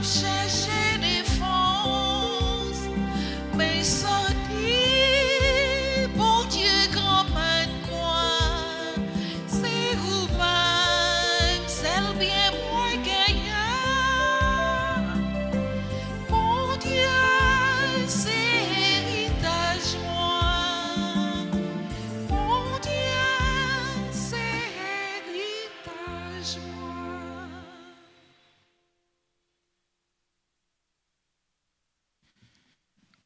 chercher défense, mais sorti, bon Dieu, grand-mère de moi, c'est vous-même, c'est le bien moi gagnant. Bon Dieu, c'est héritage moi. Bon Dieu, c'est héritage moi.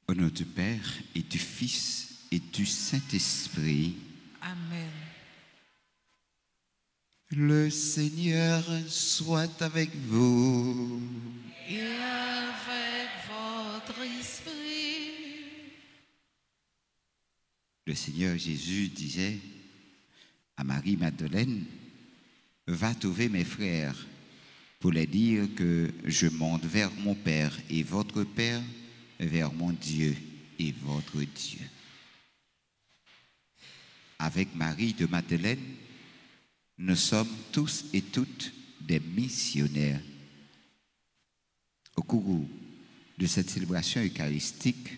Au nom du Père et du Fils et du Saint-Esprit. Amen. Le Seigneur soit avec vous. Et avec votre esprit. Le Seigneur Jésus disait à Marie-Madeleine, « Va trouver mes frères pour les dire que je monte vers mon Père et votre Père, vers mon Dieu et votre Dieu. » Avec Marie de Madeleine, nous sommes tous et toutes des missionnaires. Au cours de cette célébration eucharistique,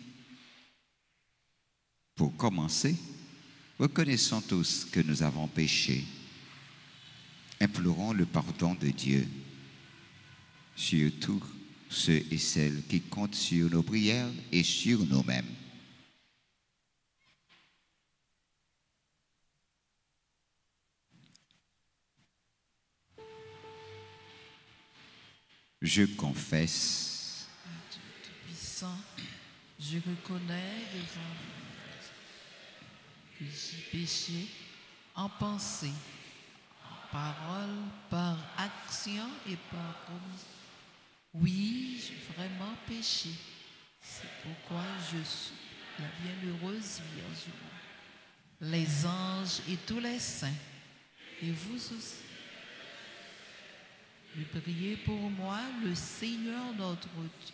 pour commencer, reconnaissons tous que nous avons péché. Implorons le pardon de Dieu, surtout ceux et celles qui comptent sur nos prières et sur nous-mêmes. Je confesse. Dieu Tout-Puissant, je reconnais que j'ai péché en pensée, en parole, par action et par commission. Oui, j'ai vraiment péché. C'est pourquoi je suis la bienheureuse Vierge, les anges et tous les saints, et vous aussi. Priez pour moi, le Seigneur notre Dieu.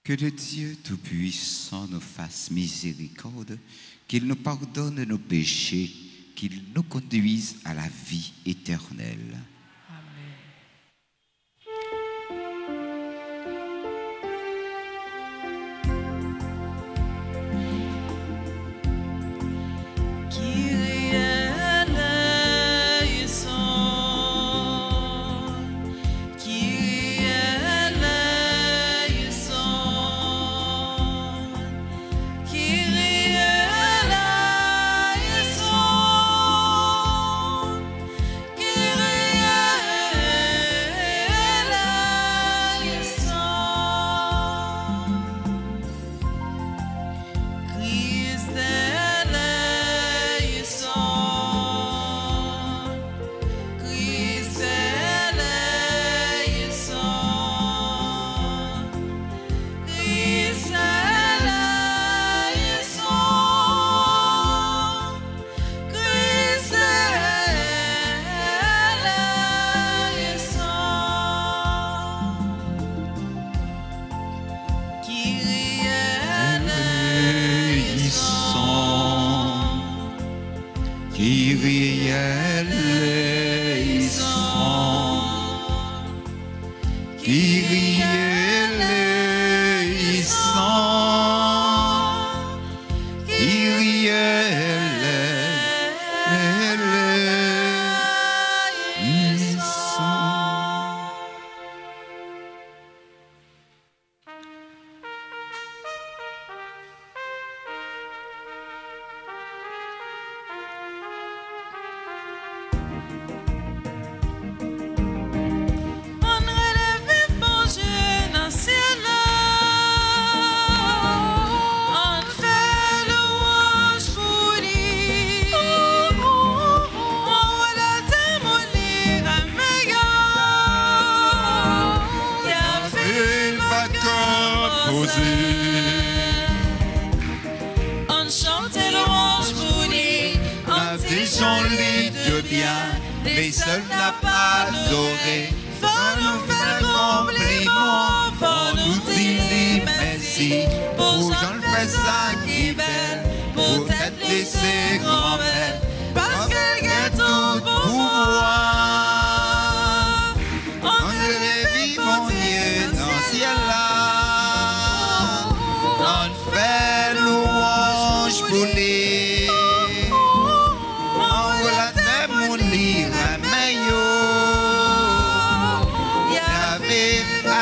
Que le Dieu Tout-Puissant nous fasse miséricorde, qu'il nous pardonne nos péchés, qu'il nous conduise à la vie éternelle. Amen. Kyrie eleison, Kyrie eleison, Kyrie eleison. On chante louange pour lui, on Disons-lui de bien, les seuls n'a pas adoré. Faut nous faire compliment, faut nous dire merci. Pour Jean le fait ça qui belle, pour t'être laissé grand-mère, parce qu'elle a tout pouvoir. On le vit mon Dieu dans le ciel.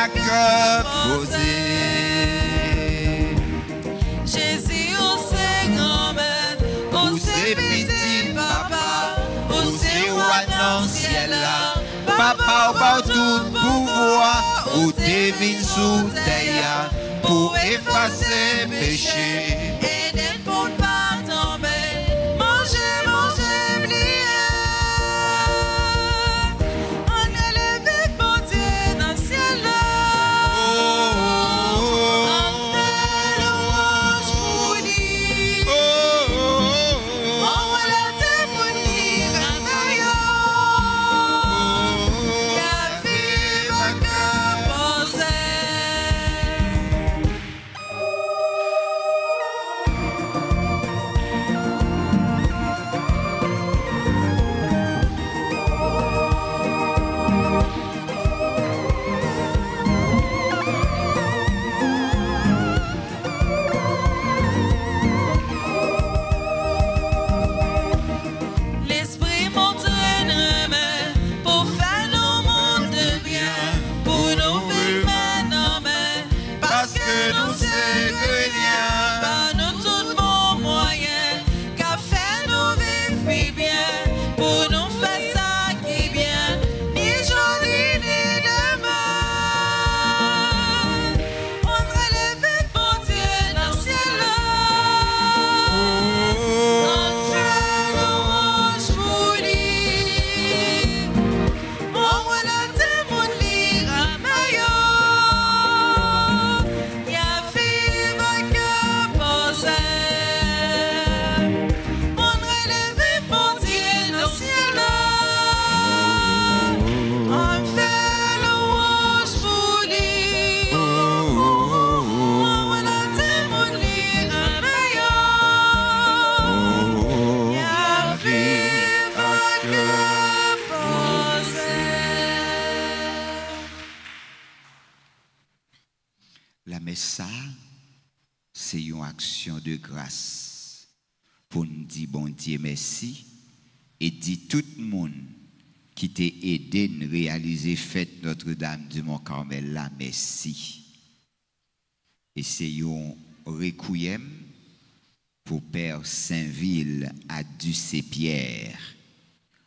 à cœur posé. Jésus, on sait grand-mère, on sait petit papa, on sait roi dans le ciel là. Papa, ou par tout pouvoir, ou t'es venu sous terre pour effacer péché. Et d'être pour ne pas tomber, manger, oublier. On est levé pour Dieu dans le ciel là. On fait louange pour lui. On relate pour lui, Ramayo. Y'a vive que posé. L'esprit m'entraîne pour faire nos mondes de bien, pour nous vivre maintenant, parce que nous sommes chrétiens, par nous tout bon moyen, qu'a fait nous vivre bien, pour nous faire ça qui bien, ni joli ni demain. On va lever pour Dieu dans le ciel là. On fait louange pour lui. On relate mon lit Ramayo. Y'a vive que posé. On relève pour Dieu dans le ciel là. On fait louange pour lui. On relate mon lit Ramayo. Y'a vive que posé. La messe, c'est une action de grâce pour nous dire bon Dieu merci et dire tout le monde qui t'a aidé à réaliser fête Notre-Dame du Mont-Carmel là merci. Et c'est un requiem pour Père Saint-Ville à Ducé-Pierre,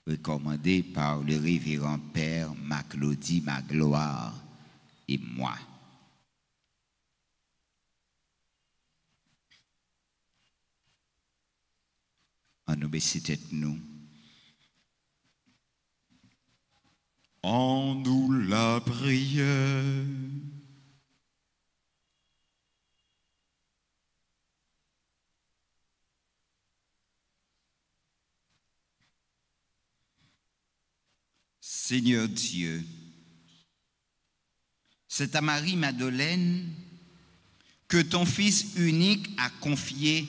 recommandé par le révérend Père Maclaudy Magloire et moi. En nous baisser tête nous. En nous la prière. Seigneur Dieu, c'est à Marie-Madeleine que ton Fils unique a confié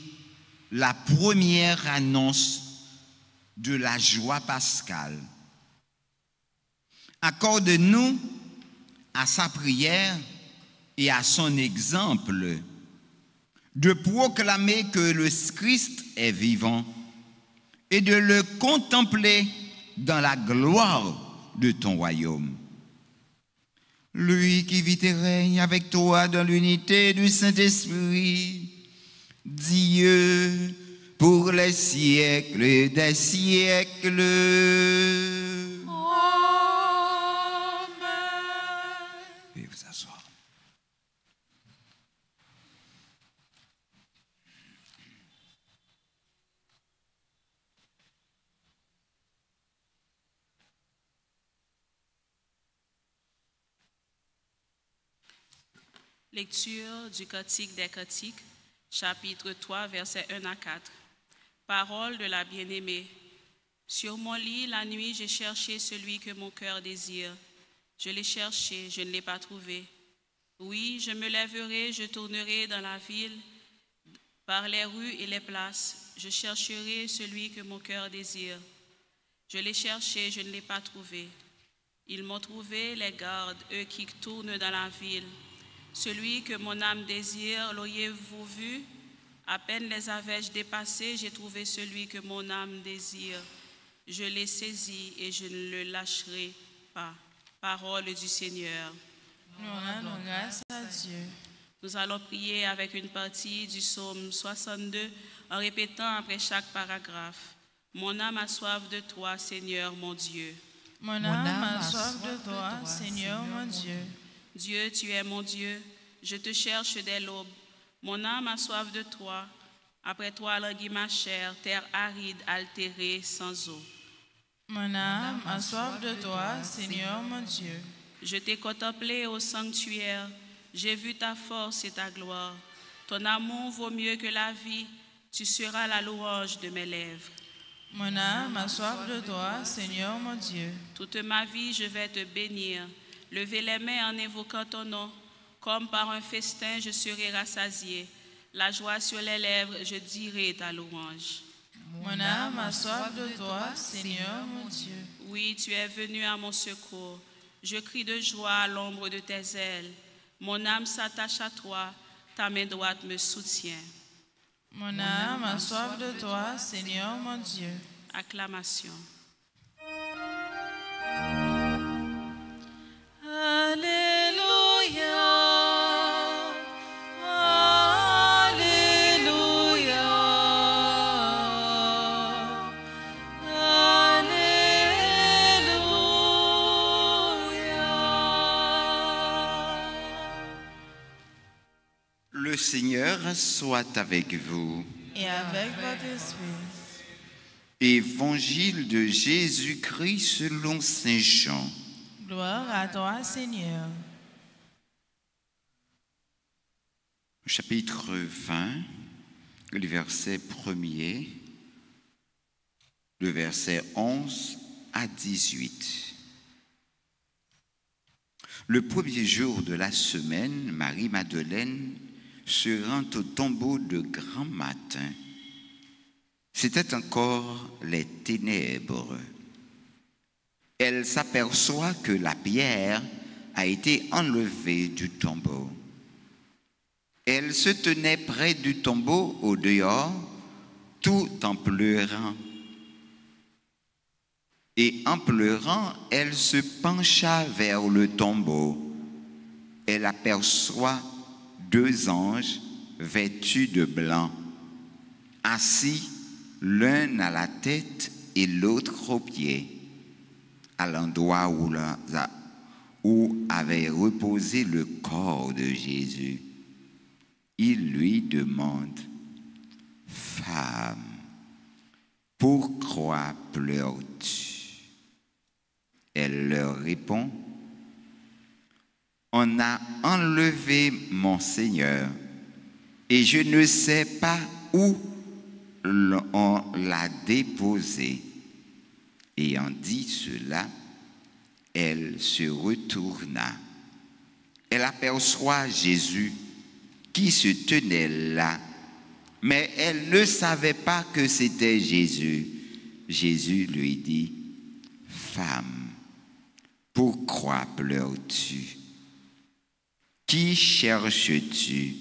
la première annonce de la joie pascale. Accorde-nous à sa prière et à son exemple de proclamer que le Christ est vivant et de le contempler dans la gloire de ton royaume. Lui qui vit et règne avec toi dans l'unité du Saint-Esprit, Dieu pour les siècles des siècles. Amen. Veuillez vous asseoir. Lecture du Cantique des Cantiques, chapitre 3, versets 1 à 4. Parole de la bien-aimée. Sur mon lit, la nuit, j'ai cherché celui que mon cœur désire. Je l'ai cherché, je ne l'ai pas trouvé. Oui, je me lèverai, je tournerai dans la ville, par les rues et les places. Je chercherai celui que mon cœur désire. Je l'ai cherché, je ne l'ai pas trouvé. Ils m'ont trouvé, les gardes, eux qui tournent dans la ville. Celui que mon âme désire, l'auriez-vous vu? À peine les avais-je dépassés, j'ai trouvé celui que mon âme désire. Je l'ai saisi et je ne le lâcherai pas. Parole du Seigneur. Nous rendons grâce à Dieu. Nous allons prier avec une partie du psaume 62 en répétant après chaque paragraphe. Mon âme a soif de toi, Seigneur mon Dieu. Mon âme a soif de toi, Seigneur mon Dieu. Dieu, tu es mon Dieu, je te cherche dès l'aube. Mon âme a soif de toi. Après toi languit ma chair, terre aride, altérée, sans eau. Mon âme a soif de toi, Seigneur mon Dieu. Je t'ai contemplé au sanctuaire, j'ai vu ta force et ta gloire. Ton amour vaut mieux que la vie, tu seras la louange de mes lèvres. Mon âme a soif de toi, Seigneur mon Dieu. Toute ma vie, je vais te bénir. Lever les mains en évoquant ton nom. Comme par un festin, je serai rassasié. La joie sur les lèvres, je dirai ta louange. Mon âme a soif de toi, Seigneur mon Dieu. Oui, tu es venu à mon secours. Je crie de joie à l'ombre de tes ailes. Mon âme s'attache à toi, ta main droite me soutient. Mon âme a soif de toi, Seigneur mon Dieu. Acclamation. Alléluia, Alléluia, Alléluia. Le Seigneur soit avec vous. Et avec votre esprit. Évangile de Jésus-Christ selon saint Jean. Gloire à toi, Seigneur. Chapitre 20, le verset 1er, le verset 11 à 18. Le premier jour de la semaine, Marie-Madeleine se rend au tombeau de grand matin. C'était encore les ténèbres. Elle s'aperçoit que la pierre a été enlevée du tombeau. Elle se tenait près du tombeau au dehors, tout en pleurant. Et en pleurant, elle se pencha vers le tombeau. Elle aperçoit 2 anges vêtus de blanc, assis l'un à la tête et l'autre aux pieds, à l'endroit où avait reposé le corps de Jésus. Il lui demande: Femme, pourquoi pleures-tu? Elle leur répond: On a enlevé mon Seigneur et je ne sais pas où on l'a déposé. Ayant dit cela, elle se retourna. Elle aperçoit Jésus qui se tenait là, mais elle ne savait pas que c'était Jésus. Jésus lui dit: Femme, pourquoi pleures-tu? Qui cherches-tu?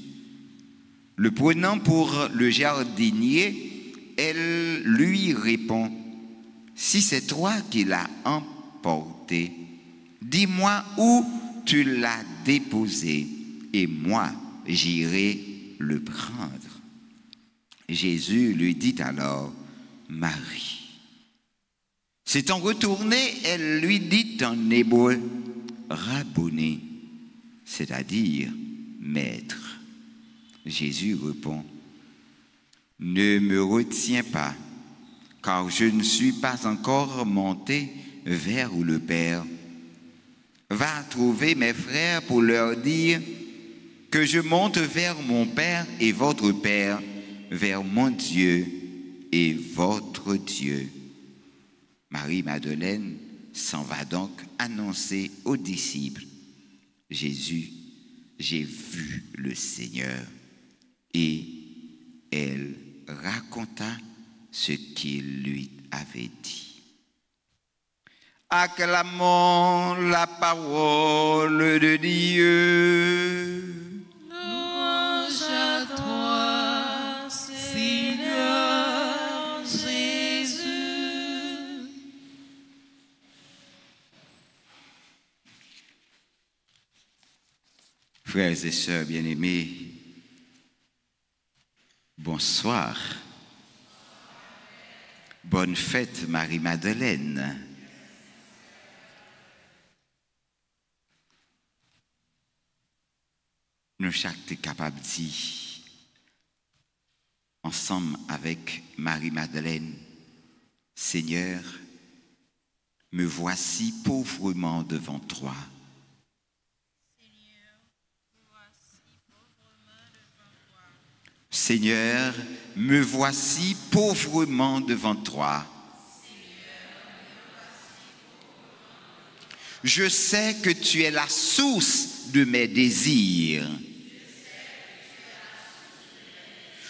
Le prenant pour le jardinier, elle lui répond: Si c'est toi qui l'as emporté, dis-moi où tu l'as déposé, et moi j'irai le prendre. Jésus lui dit alors: Marie. S'étant retournée, elle lui dit en hébreu: Rabboni, c'est-à-dire maître. Jésus répond: Ne me retiens pas, car je ne suis pas encore monté vers le Père. Va trouver mes frères pour leur dire que je monte vers mon Père et votre Père, vers mon Dieu et votre Dieu. Marie-Madeleine s'en va donc annoncer aux disciples: Jésus, j'ai vu le Seigneur. Et elle raconta ce qu'il lui avait dit. Acclamons la parole de Dieu. Louange à toi, Seigneur Jésus. Frères et sœurs bien-aimés, bonsoir. Bonne fête Marie-Madeleine. Nous chaque sommes capables de dire, ensemble avec Marie-Madeleine, Seigneur, me voici pauvrement devant toi. Seigneur, me voici pauvrement devant toi. Je sais que tu es la source de mes désirs.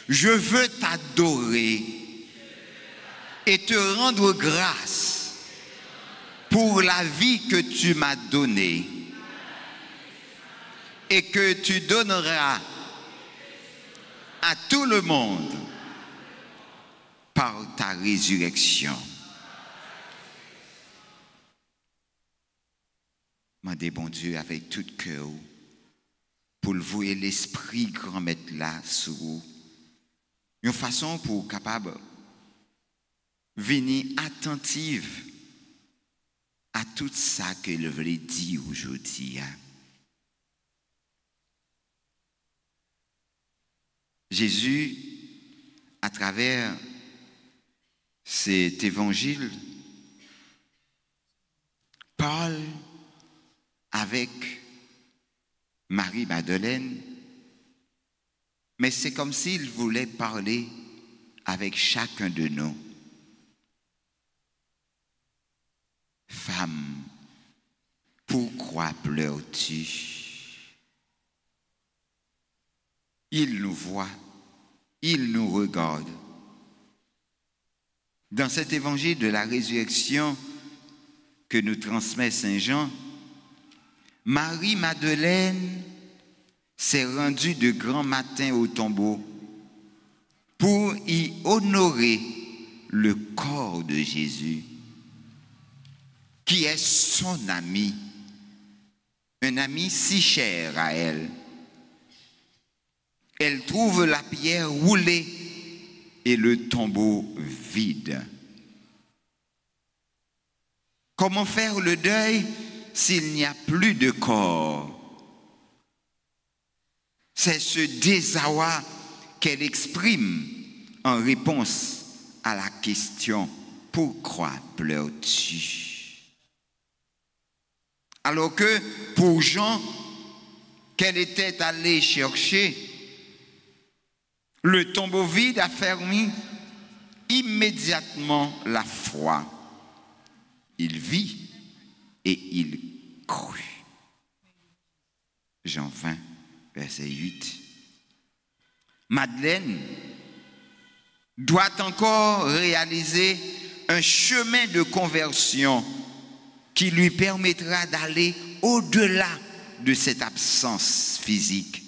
Je veux t'adorer et te rendre grâce pour la vie que tu m'as donnée et que tu donneras à tout le monde par ta résurrection. Mandez bon Dieu avec tout cœur pour le vouer l'esprit grand mettre là sur vous. Une façon pour capable venir attentive à tout ça que le voulait dire aujourd'hui. Jésus, à travers cet évangile, parle avec Marie-Madeleine, mais c'est comme s'il voulait parler avec chacun de nous. Femme, pourquoi pleures-tu? Il nous voit, il nous regarde. Dans cet évangile de la résurrection que nous transmet Saint Jean, Marie-Madeleine s'est rendue de grand matin au tombeau pour y honorer le corps de Jésus, qui est son ami, un ami si cher à elle. Elle trouve la pierre roulée et le tombeau vide. Comment faire le deuil s'il n'y a plus de corps? C'est ce désarroi qu'elle exprime en réponse à la question « Pourquoi pleures-tu » Alors que pour Jean, qu'elle était allée chercher, le tombeau vide a fermé immédiatement la foi. Il vit et il crut. Jean 20, verset 8. Madeleine doit encore réaliser un chemin de conversion qui lui permettra d'aller au-delà de cette absence physique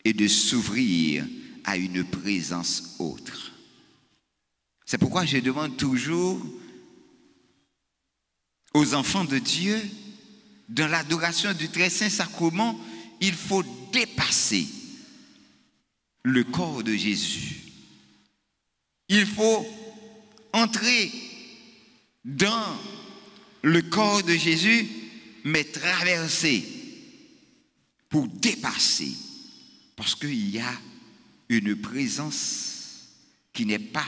et de s'ouvrir à une présence autre. C'est pourquoi je demande toujours aux enfants de Dieu, dans l'adoration du très saint sacrement, il faut dépasser le corps de Jésus. Il faut entrer dans le corps de Jésus, mais traverser pour dépasser. Parce qu'il y a une présence qui n'est pas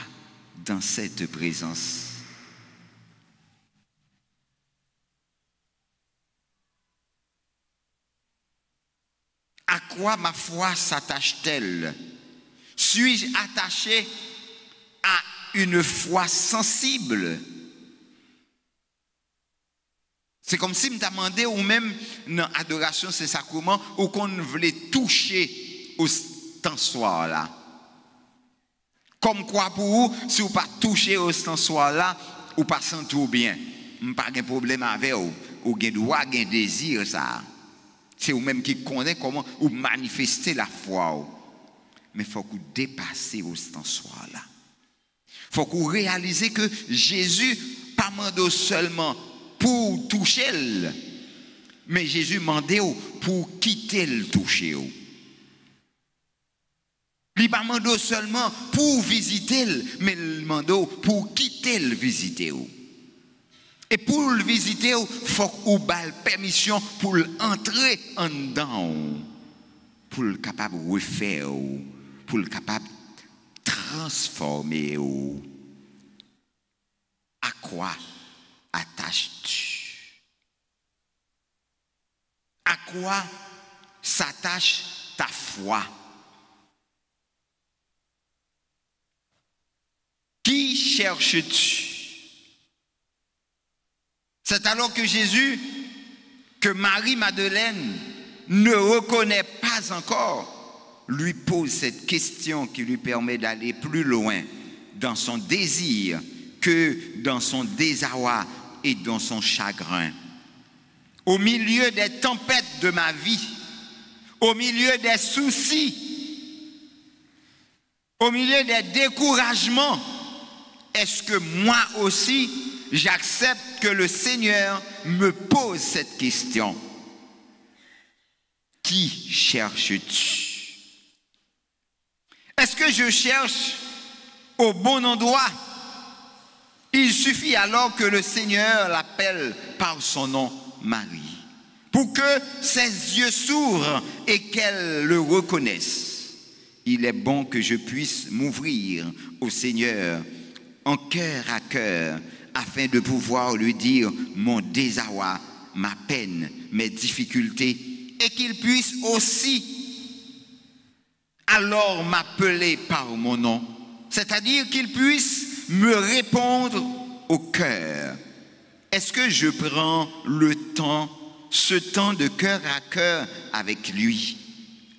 dans cette présence. À quoi ma foi s'attache-t-elle? Suis-je attaché à une foi sensible? C'est comme si je me demandais, ou même dans l'adoration, c'est sacrement, ou qu'on voulait toucher au stensoir là. Comme quoi pour vous, si vous ne pas toucher au stensoir là, ou pas sentir bien, pas de problème avec vous, ou avez droit, vous avez désir ça. C'est vous-même qui connaissez comment vous manifester la foi. Mais il faut que vous dépassiez au stensoir là. Il faut que vous réalisez que Jésus, pas mando seulement pour toucher, Mais Jésus demandait pour quitter le toucher. Il ne demande seulement pour visiter, mais il demande pour quitter le visiter. Et pour le visiter, il faut qu'on ait la permission pour entrer en dedans, pour le capable de refaire, pour le capable de transformer. À quoi attaches-tu? À quoi s'attache ta foi? Qui cherches-tu? C'est alors que Jésus, que Marie-Madeleine ne reconnaît pas encore, lui pose cette question qui lui permet d'aller plus loin dans son désir que dans son désarroi et dans son chagrin. Au milieu des tempêtes de ma vie, au milieu des soucis, au milieu des découragements, est-ce que moi aussi, j'accepte que le Seigneur me pose cette question? Qui cherches-tu? Est-ce que je cherche au bon endroit? Il suffit alors que le Seigneur l'appelle par son nom Marie, pour que ses yeux s'ouvrent et qu'elle le reconnaisse. Il est bon que je puisse m'ouvrir au Seigneur en cœur à cœur, afin de pouvoir lui dire mon désarroi, ma peine, mes difficultés, et qu'il puisse aussi alors m'appeler par mon nom, c'est-à-dire qu'il puisse me répondre au cœur. Est-ce que je prends le temps, ce temps de cœur à cœur avec lui?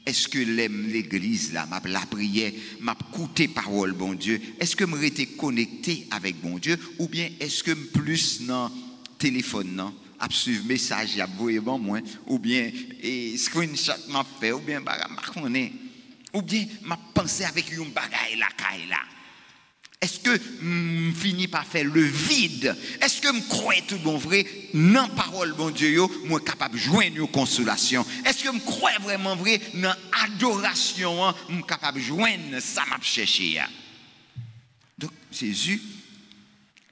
Est-ce que l'église, là, la prière, m'a écouté parole, bon Dieu? Est-ce que je été connecté avec bon Dieu? Ou bien est-ce que plus dans le téléphone, non? À suivre message, à voir bon moins, ou bien screenshot m'a fait, ou bien ou bien m'a pensé avec une bagaille là. Est-ce que je finis par faire le vide? Est-ce que je crois tout bon vrai? Non, parole, bon Dieu, moi capable de joindre une consolation. Est-ce que je crois vraiment vrai? Non, adoration, je suis capable de joindre ça m'a cherché. Donc, Jésus,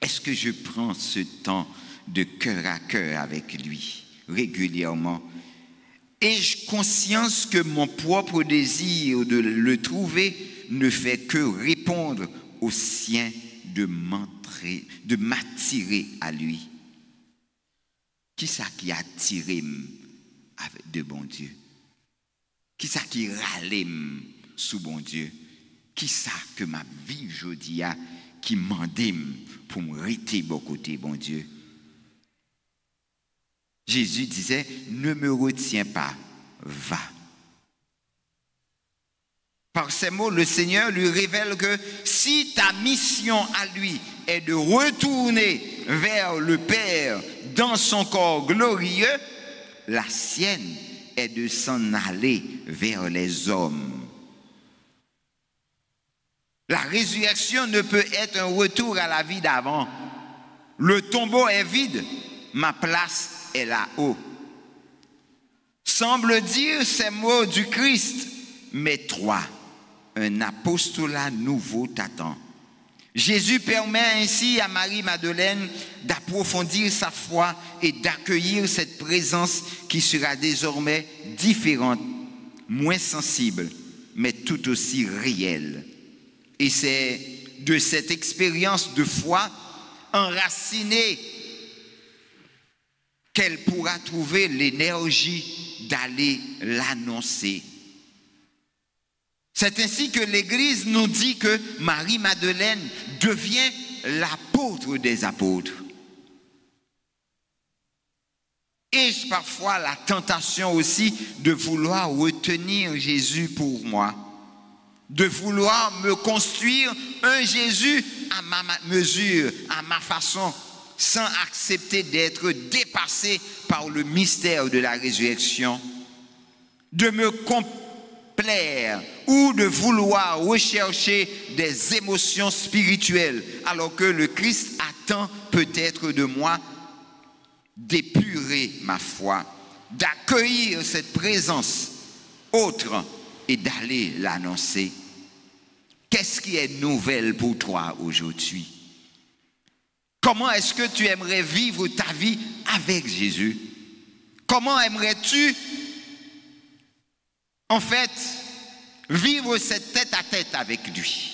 est-ce que je prends ce temps de cœur à cœur avec lui régulièrement? Ai-je conscience que mon propre désir de le trouver ne fait que répondre au sien de m'attirer à lui? Qui ça qui attire de bon Dieu? Qui ça qui râle sous bon Dieu? Qui ça que ma vie aujourd'hui a qui m'endime pour me rester bon côté bon Dieu? Jésus disait, ne me retiens pas, va. Par ces mots, le Seigneur lui révèle que si ta mission à lui est de retourner vers le Père dans son corps glorieux, la sienne est de s'en aller vers les hommes. La résurrection ne peut être un retour à la vie d'avant. Le tombeau est vide, ma place est là-haut. Semble dire ces mots du Christ, mais toi, un apostolat nouveau t'attend. Jésus permet ainsi à Marie-Madeleine d'approfondir sa foi et d'accueillir cette présence qui sera désormais différente, moins sensible, mais tout aussi réelle. Et c'est de cette expérience de foi enracinée qu'elle pourra trouver l'énergie d'aller l'annoncer. C'est ainsi que l'Église nous dit que Marie-Madeleine devient l'apôtre des apôtres. Ai-je parfois la tentation aussi de vouloir retenir Jésus pour moi, de vouloir me construire un Jésus à ma mesure, à ma façon, sans accepter d'être dépassé par le mystère de la résurrection, de me complaire ou de vouloir rechercher des émotions spirituelles, alors que le Christ attend peut-être de moi d'épurer ma foi, d'accueillir cette présence autre et d'aller l'annoncer. Qu'est-ce qui est nouvelle pour toi aujourd'hui? Comment est-ce que tu aimerais vivre ta vie avec Jésus? Comment aimerais-tu, en fait, vivre cette tête-à-tête avec lui?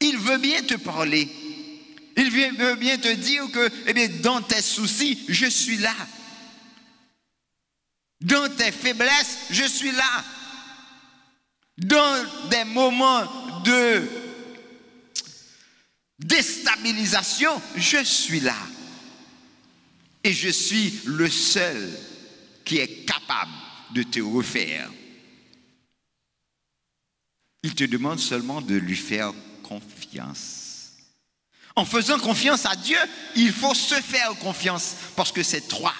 Il veut bien te parler. Il veut bien te dire que, eh bien, dans tes soucis, je suis là. Dans tes faiblesses, je suis là. Dans des moments de déstabilisation, je suis là. Et je suis le seul qui est capable de te refaire. Il te demande seulement de lui faire confiance. En faisant confiance à Dieu, il faut se faire confiance parce que c'est toi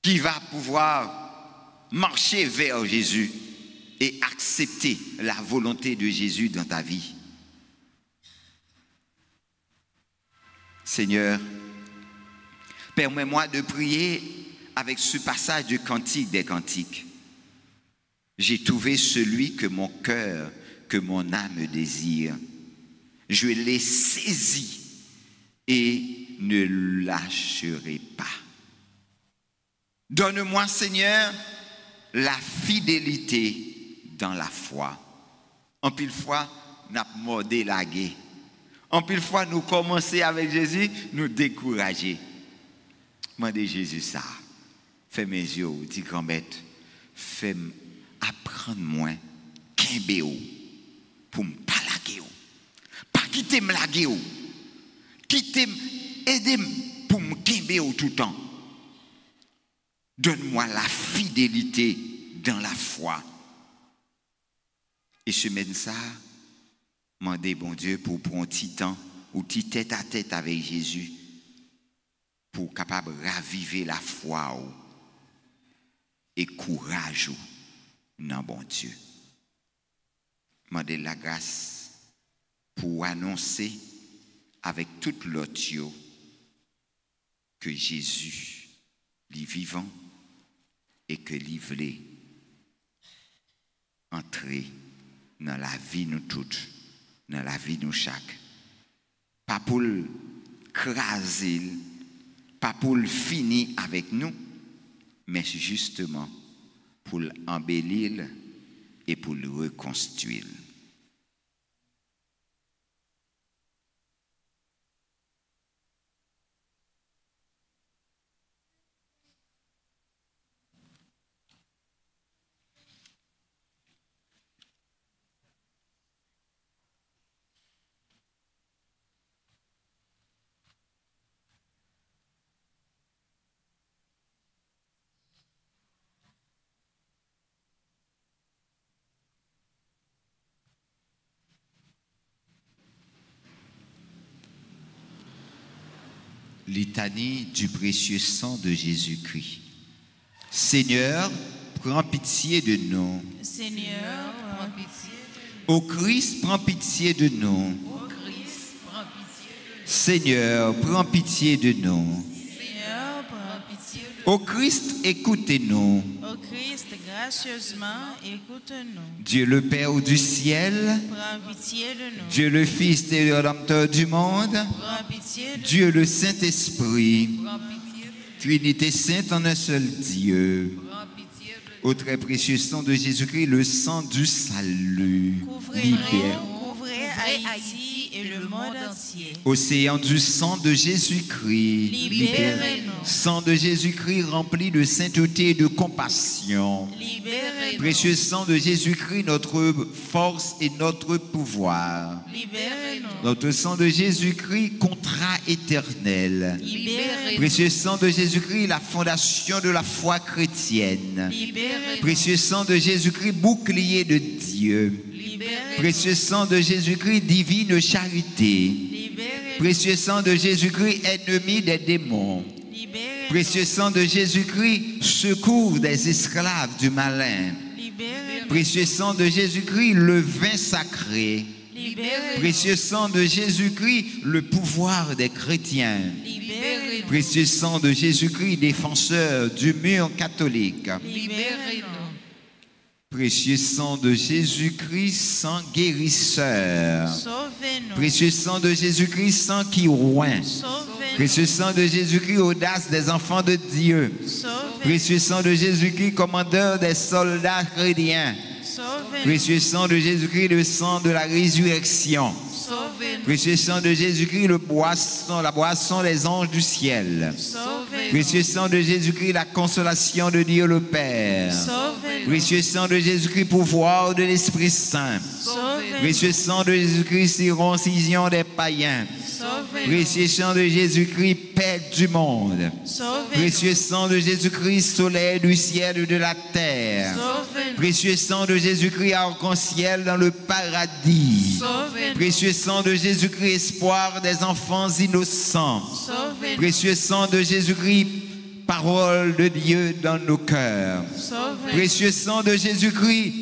qui vas pouvoir marcher vers Jésus et accepter la volonté de Jésus dans ta vie. Seigneur, permets-moi de prier avec ce passage du Cantique des Cantiques. J'ai trouvé celui que mon cœur, que mon âme désire. Je l'ai saisi et ne lâcherai pas. Donne-moi, Seigneur, la fidélité dans la foi. En pile fois, nous avons mordé la guerre. En pile fois, nous commençons avec Jésus, nous décourager. Demandez Jésus ça. Fais mes yeux, dis grand-bête. Fais apprendre moi kembéo pour me pas laguer. Pas quitter me laguer. Quitter aider pour me kembéo tout le temps. Donne-moi la fidélité dans la foi. Et semaine ça, demandez bon Dieu pour prendre un petit temps ou petit tête à tête avec Jésus pour capable raviver la foi et courage dans bon Dieu. Demandez la grâce pour annoncer avec toute l'autre que Jésus est vivant et que il voulait entrer dans la vie nous toutes, dans la vie nous chaque. Pas pour le craser, pas pour le finir avec nous, mais justement pour l'embellir et pour le reconstruire. Litanie du précieux sang de Jésus-Christ. Seigneur, prends pitié de nous. Seigneur, prends pitié. Ô Christ, prends pitié de nous. Ô Christ, prends pitié de nous. Seigneur, prends pitié de nous. Seigneur, prends pitié de nous. Ô Christ, écoutez-nous. Ô Christ, gracieusement, écoute-nous. Dieu le Père du ciel, Prends pitié de nous. Dieu le Fils et le Rédempteur du monde, Prends pitié de nous. Dieu le Saint-Esprit, Prends pitié de nous. Trinité sainte en un seul Dieu. Prends pitié de nous. Au très précieux sang de Jésus-Christ, le sang du salut. Libère. Couvrez Haïti et le monde entier. Océan du sang de Jésus-Christ. Libérez-nous. Sang de Jésus-Christ rempli de sainteté et de compassion. Libérez-nous. Précieux sang de Jésus-Christ, notre force et notre pouvoir. Libérez-nous. Notre sang de Jésus-Christ, contrat éternel. Libérez-nous. Précieux sang de Jésus-Christ, la fondation de la foi chrétienne. Libérez-nous. Précieux sang de Jésus-Christ, bouclier de Dieu. Libérez-nous. Précieux sang de Jésus-Christ, divine charité. Libérez-nous. Précieux sang de Jésus-Christ, ennemi des démons. Libérez-nous. Précieux sang de Jésus-Christ, secours des esclaves du malin. Libérez-nous. Précieux sang de Jésus-Christ, le vin sacré. Libérez-nous. Précieux sang de Jésus-Christ, le pouvoir des chrétiens. Libérez-nous. Précieux sang de Jésus-Christ, défenseur du mur catholique. Libérez-nous. Précieux sang de Jésus-Christ, sang guérisseur. Sauvez-nous. Précieux sang de Jésus-Christ, sang qui oint. Sauvez-nous. Précieux sang de Jésus-Christ, audace des enfants de Dieu. Sauvez-nous. Précieux sang de Jésus-Christ, commandeur des soldats chrétiens. Sauvez-nous. Précieux sang de Jésus-Christ, le sang de la résurrection. Sauvez-nous. Précieux sang de Jésus-Christ, la boisson des anges du ciel. Sauvez-nous. Précieux sang de Jésus-Christ, la consolation de Dieu le Père. Sauvez-nous. Précieux sang de Jésus-Christ, pouvoir de l'Esprit Saint. Sauvez-nous. Précieux sang de Jésus-Christ, circoncision des païens. Sauvez-nous. Précieux sang de Jésus-Christ, paix du monde. Sauvez-nous. Précieux sang de Jésus-Christ, soleil du ciel et de la terre. Sauvez-nous. Précieux sang de Jésus-Christ, arc-en-ciel dans le paradis. Sauvez-nous. Précieux sang de Jésus-Christ, espoir des enfants innocents. Sauvez-nous. Précieux sang de Jésus-Christ, parole de Dieu dans nos cœurs. Sauvez-nous. Précieux sang de Jésus-Christ,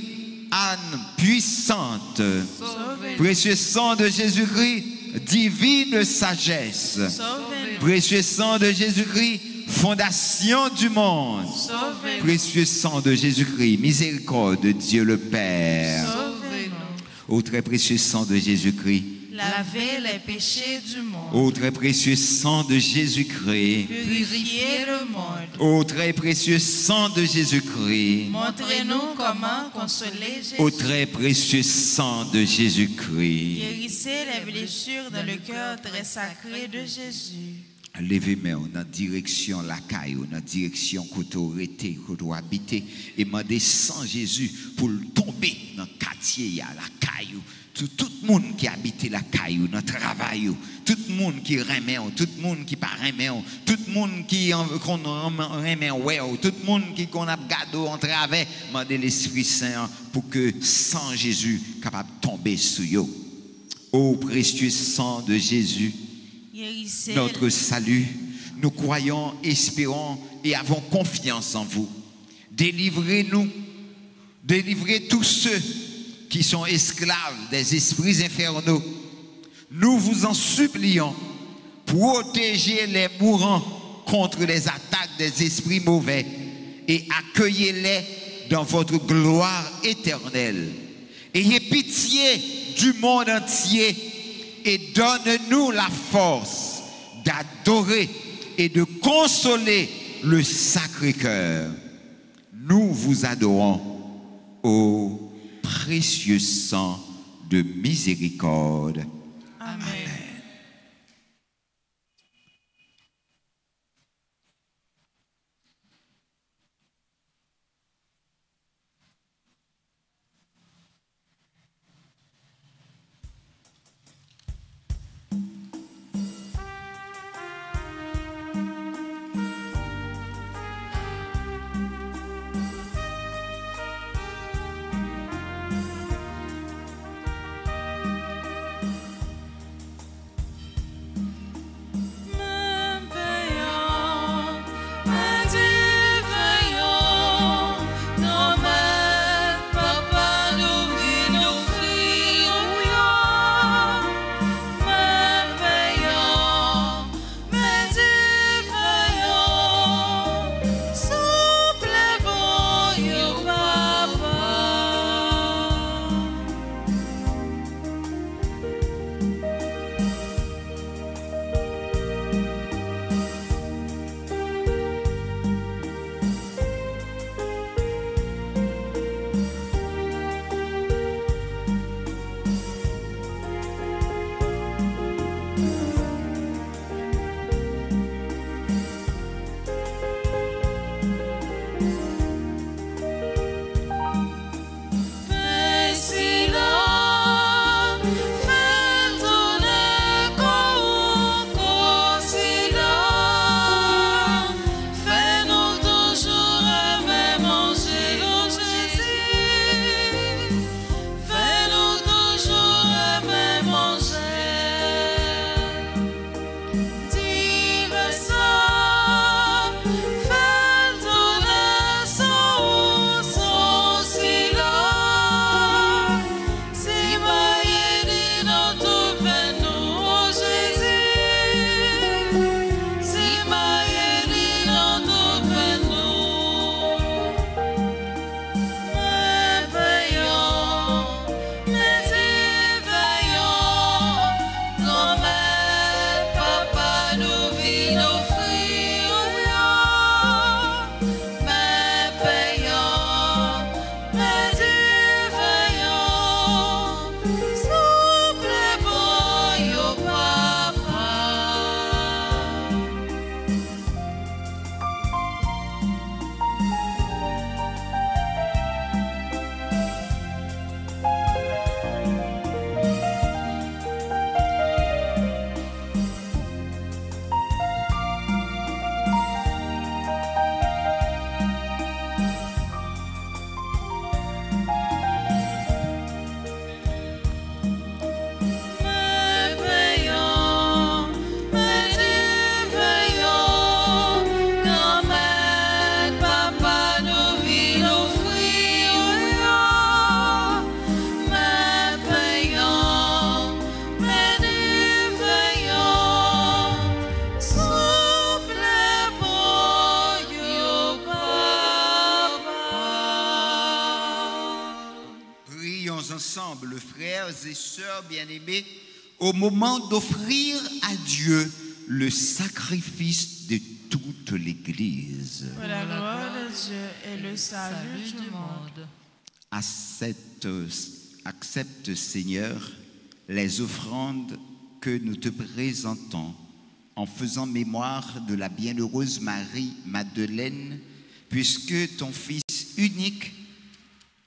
âne puissante. Sauvez-nous. Précieux sang de Jésus-Christ, divine sagesse. Sauvez-nous. Précieux sang de Jésus-Christ, fondation du monde. Sauvez-nous. Précieux sang de Jésus-Christ, miséricorde de Dieu le Père. Sauvez-nous. Ô très précieux sang de Jésus-Christ, Lavez les péchés du monde. ô très précieux sang de Jésus-Christ, Purifiez le monde. ô très précieux sang de Jésus-Christ, Montrez-nous comment consoler ô Jésus. très précieux sang de Jésus-Christ. Guérissez les blessures dans le cœur très sacré de Jésus. Levez-moi dans direction la caille, dans direction que tu arrêté, que tu habité, et demandez sans Jésus pour tomber dans le quartier, à la caille. Tout le monde qui habite la caille, dans le travail, tout le monde qui remet, tout le monde qui pas remet, tout le monde qui remet, tout le monde qui qu'on a gardé en travers, demandez l'Esprit Saint pour que sans Jésus capable de tomber sur eux. Ô précieux sang de Jésus, Guérissez notre salut, nous croyons, espérons et avons confiance en vous. Délivrez-nous, délivrez tous ceux qui sont esclaves des esprits infernaux. Nous vous en supplions, protégez les mourants contre les attaques des esprits mauvais et accueillez-les dans votre gloire éternelle. Ayez pitié du monde entier et donne-nous la force d'adorer et de consoler le Sacré-Cœur. Nous vous adorons, ô précieux sang de miséricorde. Amen. ensemble, frères et sœurs bien-aimés, au moment d'offrir à Dieu le sacrifice de toute l'Église. Pour la gloire de Dieu et le salut du monde. Accepte, Seigneur, les offrandes que nous te présentons en faisant mémoire de la bienheureuse Marie-Madeleine, puisque ton Fils unique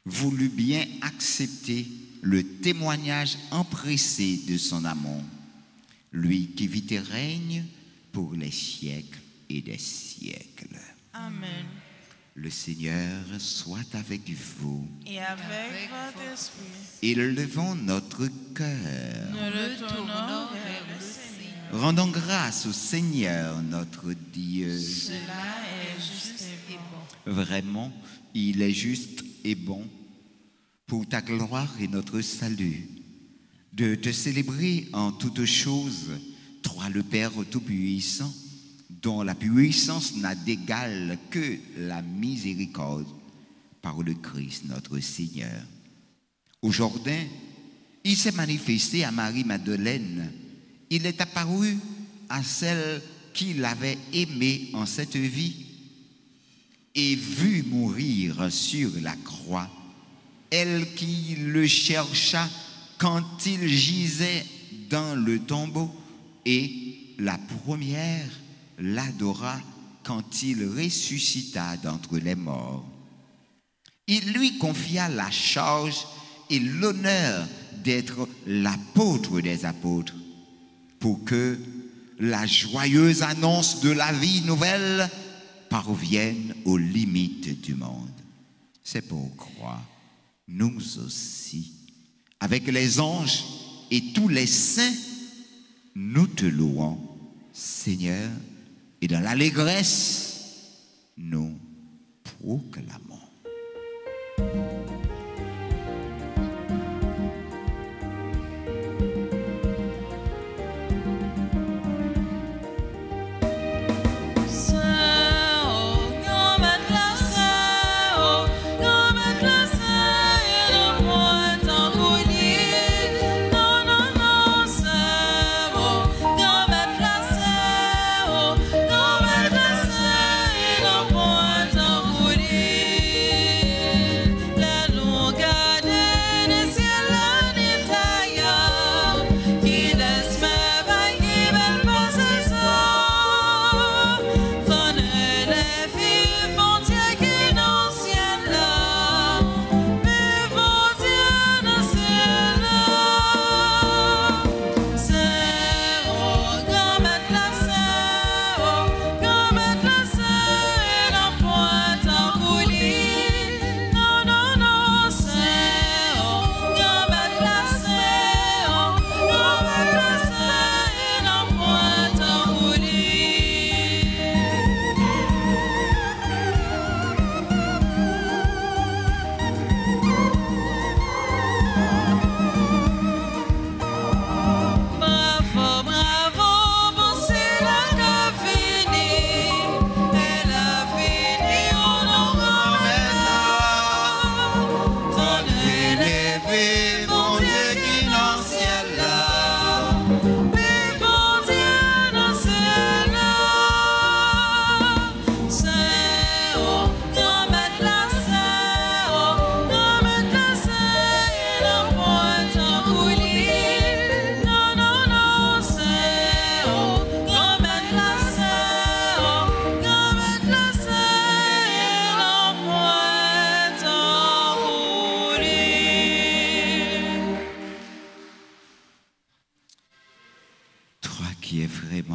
voulut bien accepter le témoignage empressé de son amour, lui qui vit et règne pour les siècles et des siècles. Amen. Le Seigneur soit avec vous. Et avec votre esprit. Élevons notre cœur. Nous le tournons vers le Seigneur. Rendons grâce au Seigneur notre Dieu. Cela est juste et bon. Vraiment, il est juste et bon pour ta gloire et notre salut, de te célébrer en toutes choses, toi le Père Tout-Puissant, dont la puissance n'a d'égal que la miséricorde par le Christ notre Seigneur. Au Jourdain, il s'est manifesté à Marie-Madeleine. Il est apparu à celle qui l'avait aimé en cette vie et vu mourir sur la croix. Elle qui le chercha quand il gisait dans le tombeau et la première l'adora quand il ressuscita d'entre les morts. Il lui confia la charge et l'honneur d'être l'apôtre des apôtres pour que la joyeuse annonce de la vie nouvelle parvienne aux limites du monde. C'est pourquoi nous aussi, avec les anges et tous les saints, nous te louons, Seigneur, et dans l'allégresse, nous proclamons.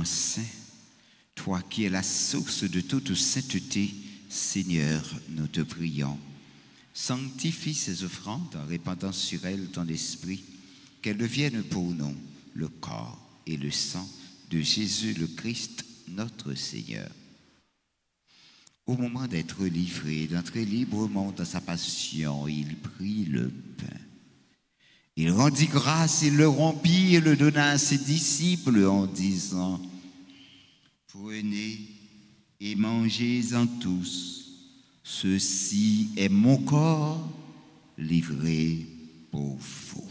Saint, toi qui es la source de toute sainteté, Seigneur, nous te prions. Sanctifie ces offrandes en répandant sur elles ton esprit, qu'elles deviennent pour nous le corps et le sang de Jésus le Christ, notre Seigneur. Au moment d'être livré, d'entrer librement dans sa passion, il prit le pain. Il rendit grâce, il le rompit et le donna à ses disciples en disant: prenez et mangez-en tous. Ceci est mon corps livré pour vous.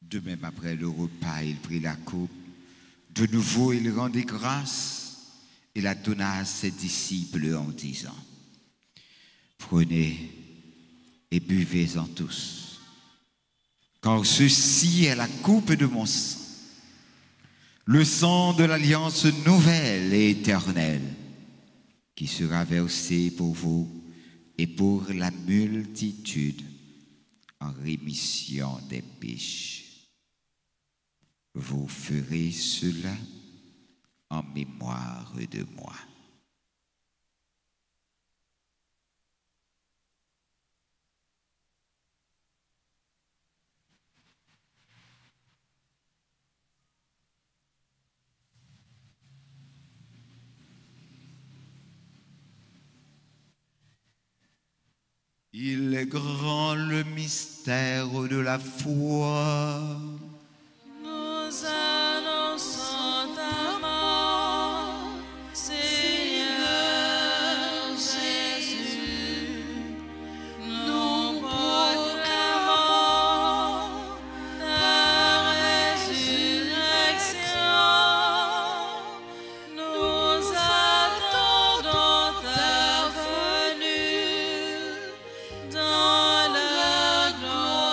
De même, après le repas, il prit la coupe. De nouveau, il rendit grâce et la donna à ses disciples en disant, « Prenez et buvez-en tous, car ceci est la coupe de mon sang, le sang de l'alliance nouvelle et éternelle, qui sera versé pour vous et pour la multitude en rémission des péchés. Vous ferez cela en mémoire de moi. » Il est grand le mystère de la foi. Nous annonçons ta mort, Seigneur Jésus. Nous proclamons ta résurrection. Nous attendons ta venue dans la gloire.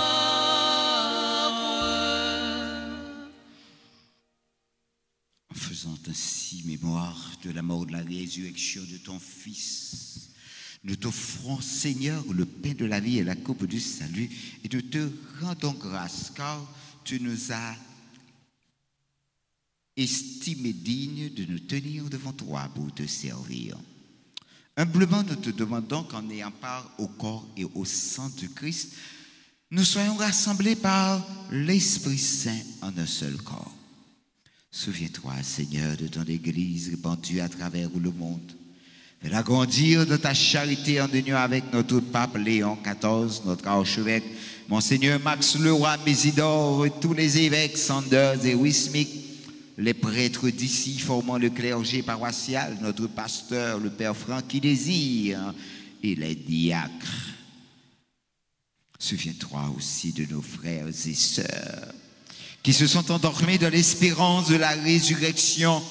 En faisant ainsi mémoire de la mort, de la résurrection de ton Fils, nous t'offrons, Seigneur, le pain de la vie et la coupe du salut, et nous te rendons grâce, car tu nous as estimés dignes de nous tenir devant toi pour te servir. Humblement, nous te demandons qu'en ayant part au corps et au sang du Christ, nous soyons rassemblés par l'Esprit Saint en un seul corps. Souviens-toi, Seigneur, de ton Église répandue à travers le monde. Fais-la grandir de ta charité en union avec notre pape Léon XIV, notre archevêque, Monseigneur Max Leroy Mésidor, et tous les évêques, Sanders et Wismic, les prêtres d'ici formant le clergé paroissial, notre pasteur, le Père Francky Désir, et les diacres. Souviens-toi aussi de nos frères et sœurs qui se sont endormis dans l'espérance de la résurrection.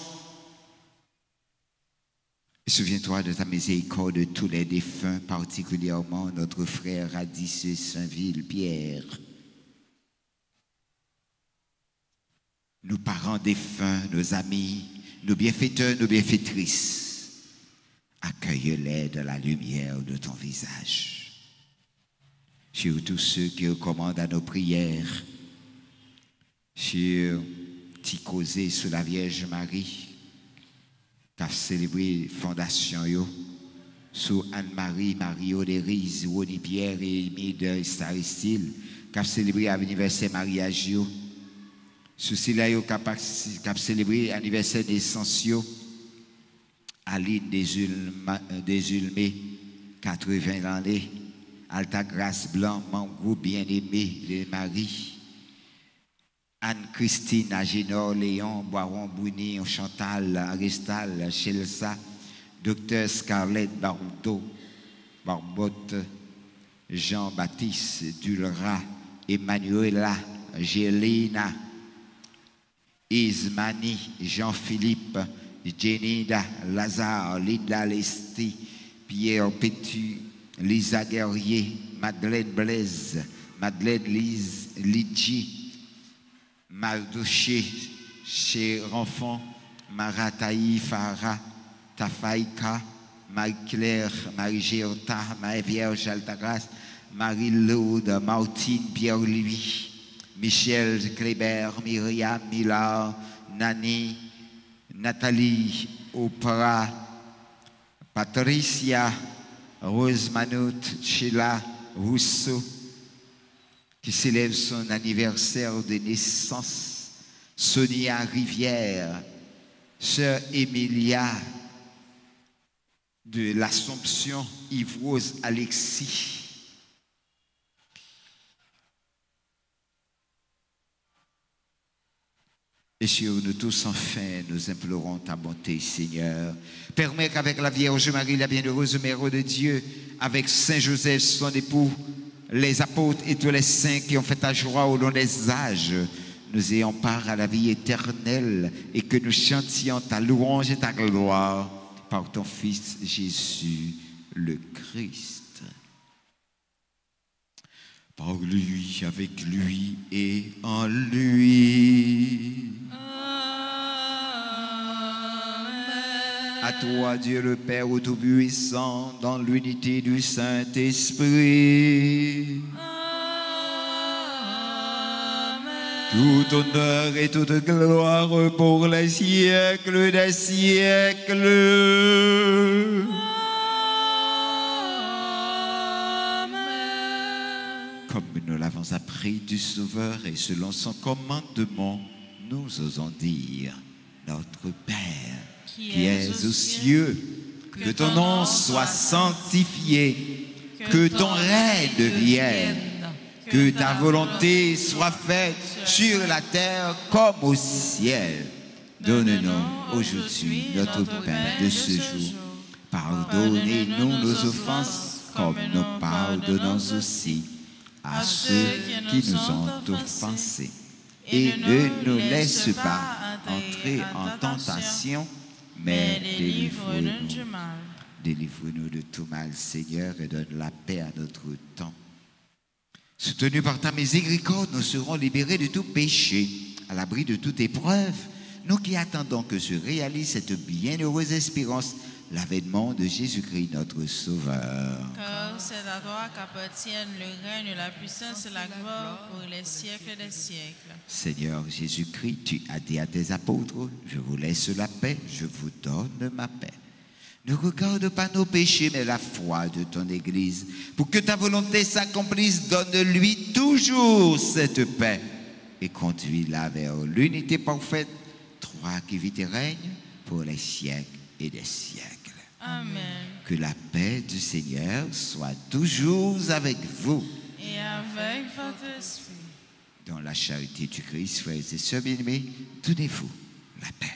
Et souviens-toi de ta miséricorde de tous les défunts, particulièrement notre frère Radis Saint-Ville, Pierre. Nos parents défunts, nos amis, nos bienfaiteurs, nos bienfaitrices, accueille-les dans la lumière de ton visage. Sur tous ceux qui recommandent à nos prières, sur Ticosé sous la Vierge Marie, qui a célébré fondation yo, sous Anne-Marie, Mario Derise, Roni Pierre et Emide Staristyle, qui a célébré l'anniversaire mariage yo, sous Silayo qui a célébré l'anniversaire naissance yo, Aline Desulmé, 80 années, Alta Grâce Blanc, mon groupe bien-aimé, les maris, Anne-Christine, Agénor, Léon, Boiron, Bouni, Chantal, Aristal, Chelsa, Docteur Scarlett Barbotte, Jean-Baptiste, Dulra, Emmanuela, Gélina, Ismani, Jean-Philippe, Jenida, Lazare, Linda Lesti, Pierre Pétu, Lisa Guerrier, Madeleine Blaise, Madeleine Lise, Lidji, Mardouché, Cher Enfant, Marataï Farah, Tafaïka, Marie-Claire, Marie-Géorta, Marie-Vierge Altagrace, Marie-Laude, Martine, Pierre-Louis, Michel Kléber, Myriam Millard, Nani, Nathalie Oprah, Patricia, Rose Manout, Sheila Rousseau, qui célèbre son anniversaire de naissance, Sonia Rivière, Sœur Emilia, de l'Assomption Yves-Rose Alexis. Et sur nous tous, enfin, nous implorons ta bonté, Seigneur. Permets qu'avec la Vierge Marie, la bienheureuse Mère de Dieu, avec Saint Joseph, son époux, les apôtres et tous les saints qui ont fait ta joie au long des âges, nous ayons part à la vie éternelle et que nous chantions ta louange et ta gloire par ton Fils Jésus le Christ. Par lui, avec lui et en lui. À toi, Dieu le Père Tout-Puissant, dans l'unité du Saint-Esprit. Tout honneur et toute gloire pour les siècles des siècles. Comme nous l'avons appris du Sauveur et selon son commandement, nous osons dire, notre Père, qui es aux cieux, que ton nom soit sanctifié, que ton règne vienne, que ta volonté soit faite sur la terre comme au ciel. Donne-nous aujourd'hui notre pain de ce jour. Pardonnez-nous nos offenses comme nous pardonnons aussi à ceux qui nous ont offensés. Et ne nous laisse pas entrer en tentation, mais délivre-nous du mal. Délivre-nous de tout mal, Seigneur, et donne la paix à notre temps. Soutenus par ta miséricorde, nous serons libérés de tout péché, à l'abri de toute épreuve, nous qui attendons que se réalise cette bienheureuse espérance, l'avènement de Jésus-Christ, notre Sauveur. Car c'est à toi qu'appartiennent le règne, la puissance et la gloire pour les siècles des siècles. Seigneur Jésus-Christ, tu as dit à tes apôtres, je vous laisse la paix, je vous donne ma paix. Ne regarde pas nos péchés, mais la foi de ton Église. Pour que ta volonté s'accomplisse, donne-lui toujours cette paix et conduis-la vers l'unité parfaite, toi qui vis et règnes pour les siècles et des siècles. Amen. Que la paix du Seigneur soit toujours avec vous. Et avec votre esprit. Dans la charité du Christ, frères et sœurs bien-aimés, donnez-vous la paix.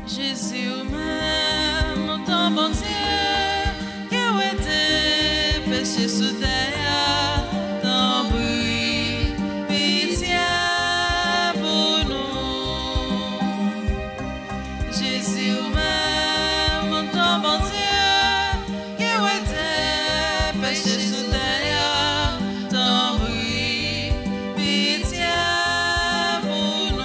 Jésus même, ton bon Dieu, qui a été péché sous terre, ton bruit, pitié pour nous. Jésus même, ton bon Dieu, qui a été péché sous terre, ton bruit, pitié pour nous.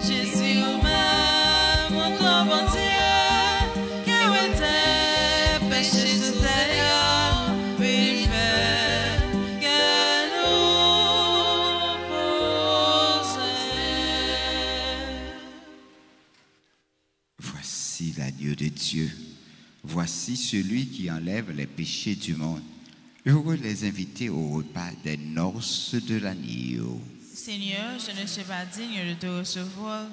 Jésus même, ton bon Dieu, qui a été péché sous terre, puis fait que nous possède. Voici l'agneau de Dieu. Voici celui qui enlève les péchés du monde. Heureux les invités au repas des noces de l'agneau. Seigneur, je ne suis pas digne de te recevoir,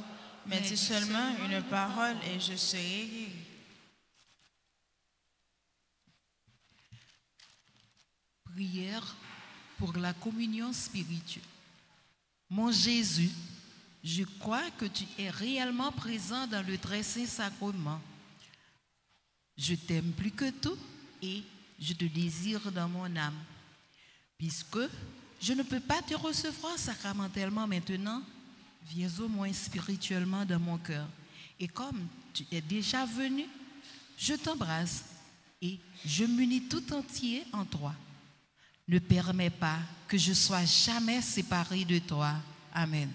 mais dis seulement une parole et je serai guéri. Prière pour la communion spirituelle. Mon Jésus, je crois que tu es réellement présent dans le très saint sacrement. Je t'aime plus que tout et je te désire dans mon âme. Puisque je ne peux pas te recevoir sacramentellement maintenant, viens au moins spirituellement dans mon cœur. Et comme tu es déjà venu, je t'embrasse et je m'unis tout entier en toi. Ne permets pas que je sois jamais séparé de toi. Amen.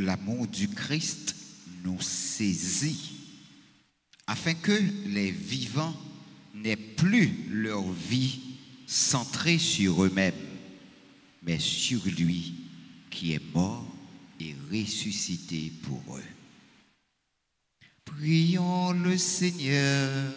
l'amour du Christ nous saisit, afin que les vivants n'aient plus leur vie centrée sur eux-mêmes, mais sur lui qui est mort et ressuscité pour eux. Prions le Seigneur.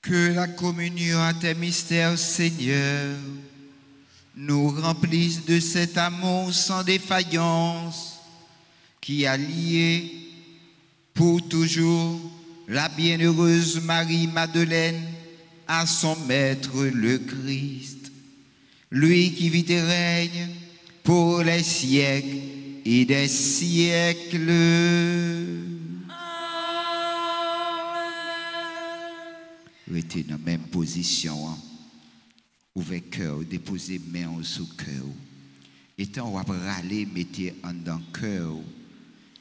Que la communion à tes mystères, Seigneur, nous remplisse de cet amour sans défaillance qui a lié pour toujours la bienheureuse Marie-Madeleine à son Maître le Christ, lui qui vit et règne pour les siècles et des siècles. Restez dans la même position. Ouvrez cœur, déposez main sous cœur. Et tant on va râler, mettez en dans cœur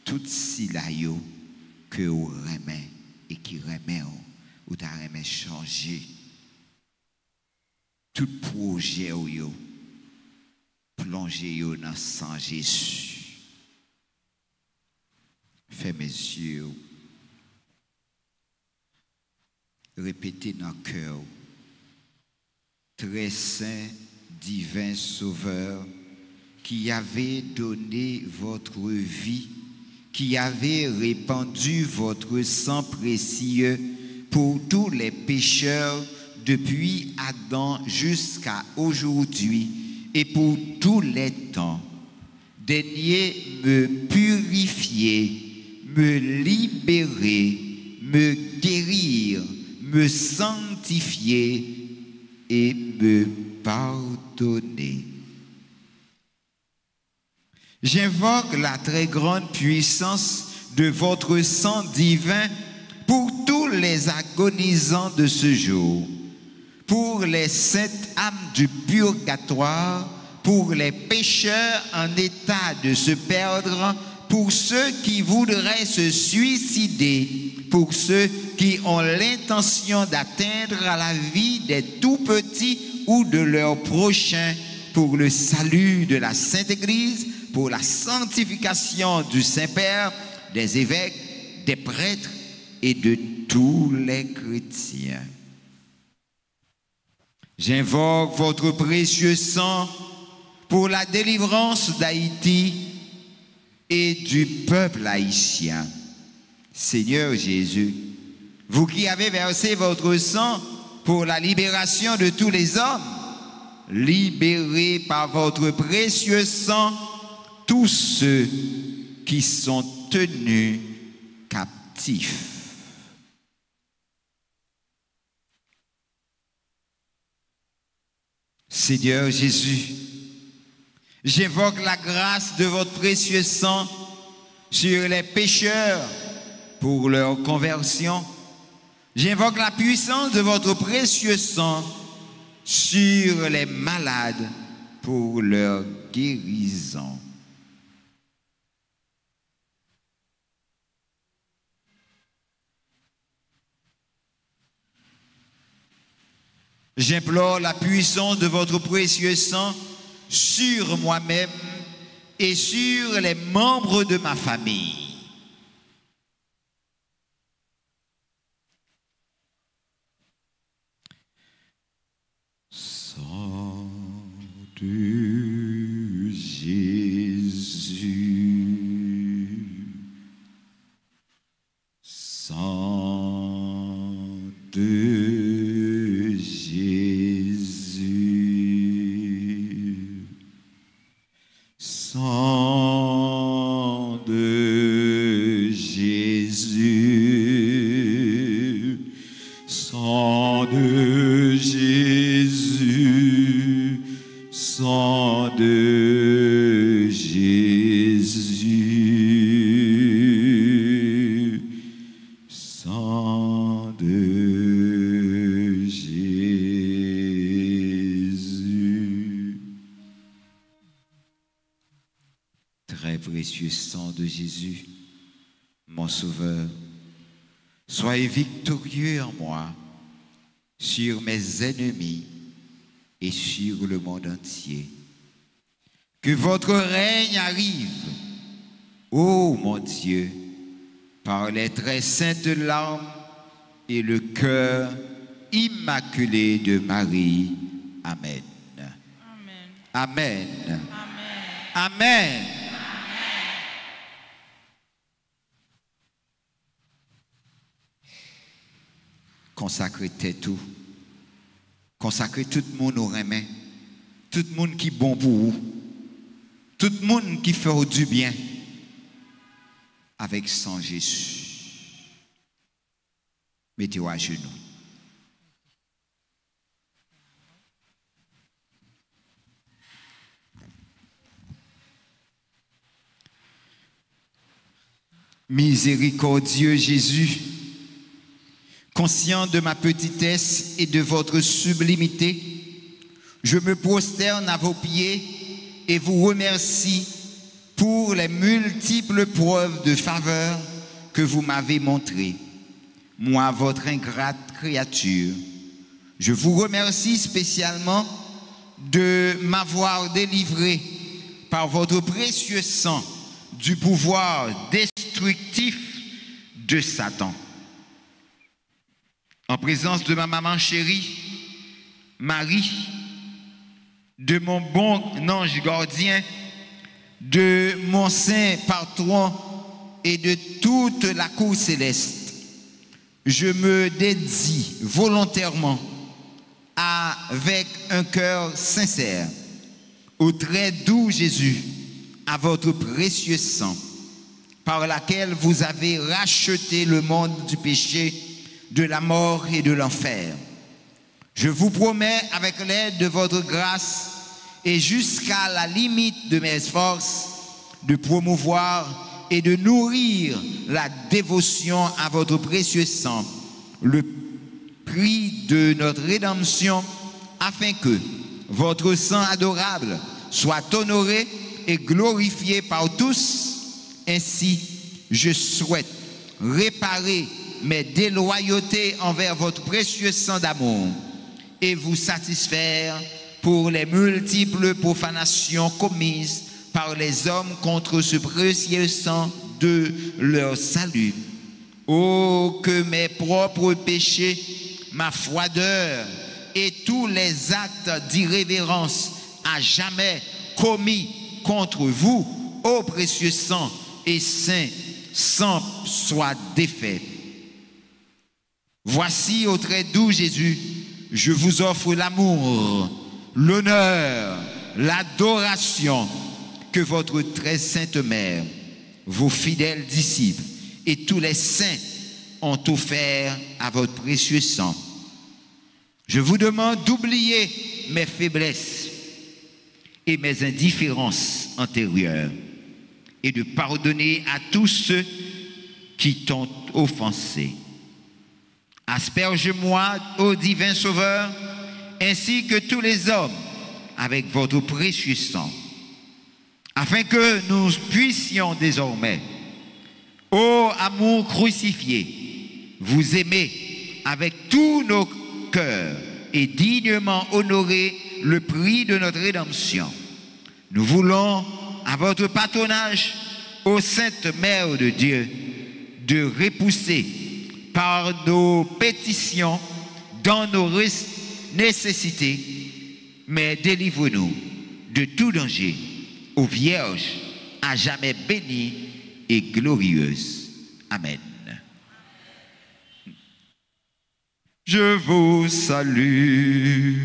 tout silayo que vous remet et qui remet ou ta remet changer. Tout projet ou plongez dans sang Jésus. Fermez les yeux. Répétez dans le cœur. Très saint, divin Sauveur, qui avez donné votre vie, qui avez répandu votre sang précieux pour tous les pécheurs depuis Adam jusqu'à aujourd'hui et pour tous les temps. Daignez me purifier, me libérer, me guérir, me sanctifier et me pardonner. J'invoque la très grande puissance de votre sang divin pour tous les agonisants de ce jour, pour les saintes âmes du purgatoire, pour les pécheurs en état de se perdre, pour ceux qui voudraient se suicider, pour ceux qui ont l'intention d'atteindre à la vie des tout-petits ou de leurs prochains, pour le salut de la Sainte Église, pour la sanctification du Saint-Père, des évêques, des prêtres et de tous les chrétiens. J'invoque votre précieux sang pour la délivrance d'Haïti et du peuple haïtien. Seigneur Jésus, vous qui avez versé votre sang pour la libération de tous les hommes, libérez par votre précieux sang tous ceux qui sont tenus captifs. Seigneur Jésus, j'invoque la grâce de votre précieux sang sur les pécheurs pour leur conversion. J'invoque la puissance de votre précieux sang sur les malades pour leur guérison. J'implore la puissance de votre précieux sang sur moi-même et sur les membres de ma famille. Sang de Jésus, sang de Jésus, sang de Jésus, sang de Jésus, sang de Jésus, sang de Jésus. Très précieux sang de Jésus, mon mon Sauveur. Soyez victorieux en moi, sur mes ennemis et sur le monde entier. Que votre règne arrive, ô mon Dieu, par les très saintes larmes et le cœur immaculé de Marie. Amen. Amen. Amen. Amen. Amen. Consacrez tout. Consacrez tout le monde au remet. Tout le monde qui est bon pour vous. Tout le monde qui fait du bien. Avec sang Jésus. Mettez-vous à genoux. Miséricordieux Jésus, conscient de ma petitesse et de votre sublimité, je me prosterne à vos pieds et vous remercie pour les multiples preuves de faveur que vous m'avez montrées. Moi, votre ingrate créature, je vous remercie spécialement de m'avoir délivré par votre précieux sang du pouvoir destructif de Satan. En présence de ma maman chérie, Marie, de mon bon ange gardien, de mon saint patron et de toute la cour céleste, je me dédie volontairement avec un cœur sincère au très doux Jésus, à votre précieux sang, par laquelle vous avez racheté le monde du péché, de la mort et de l'enfer. Je vous promets, avec l'aide de votre grâce et jusqu'à la limite de mes forces, de promouvoir et de nourrir la dévotion à votre précieux sang, le prix de notre rédemption, afin que votre sang adorable soit honoré et glorifié par tous. Ainsi, je souhaite réparer mes déloyautés envers votre précieux sang d'amour et vous satisfaire pour les multiples profanations commises par les hommes contre ce précieux sang de leur salut. Oh, que mes propres péchés, ma froideur et tous les actes d'irrévérence à jamais commis contre vous, ô précieux sang et saint sang, soient défaits. Voici, ô très doux Jésus, je vous offre l'amour, l'honneur, l'adoration que votre très sainte mère, vos fidèles disciples et tous les saints ont offert à votre précieux sang. Je vous demande d'oublier mes faiblesses et mes indifférences antérieures et de pardonner à tous ceux qui t'ont offensé. Asperge-moi, ô divin Sauveur, ainsi que tous les hommes avec votre précieux sang, afin que nous puissions désormais, ô amour crucifié, vous aimer avec tous nos cœurs et dignement honorer le prix de notre rédemption. Nous voulons, à votre patronage, ô Sainte Mère de Dieu, de repousser par nos pétitions dans nos nécessités, mais délivre-nous de tout danger, ô Vierge, à jamais bénie et glorieuse. Amen. Je vous salue.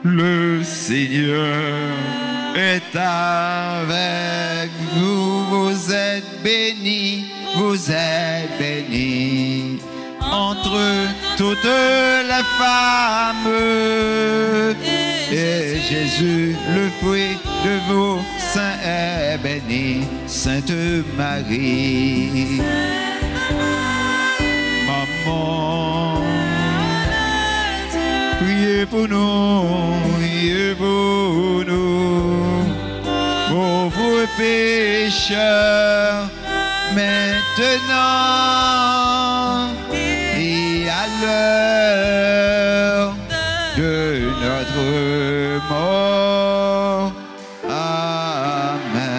Le Seigneur est avec vous, vous êtes bénie entre toutes les femmes. Et Jésus, le fruit de vos seins, est béni. Sainte Marie, Maman, priez pour nous, priez pour nous. Ô pécheurs, maintenant et à l'heure de notre mort. Amen.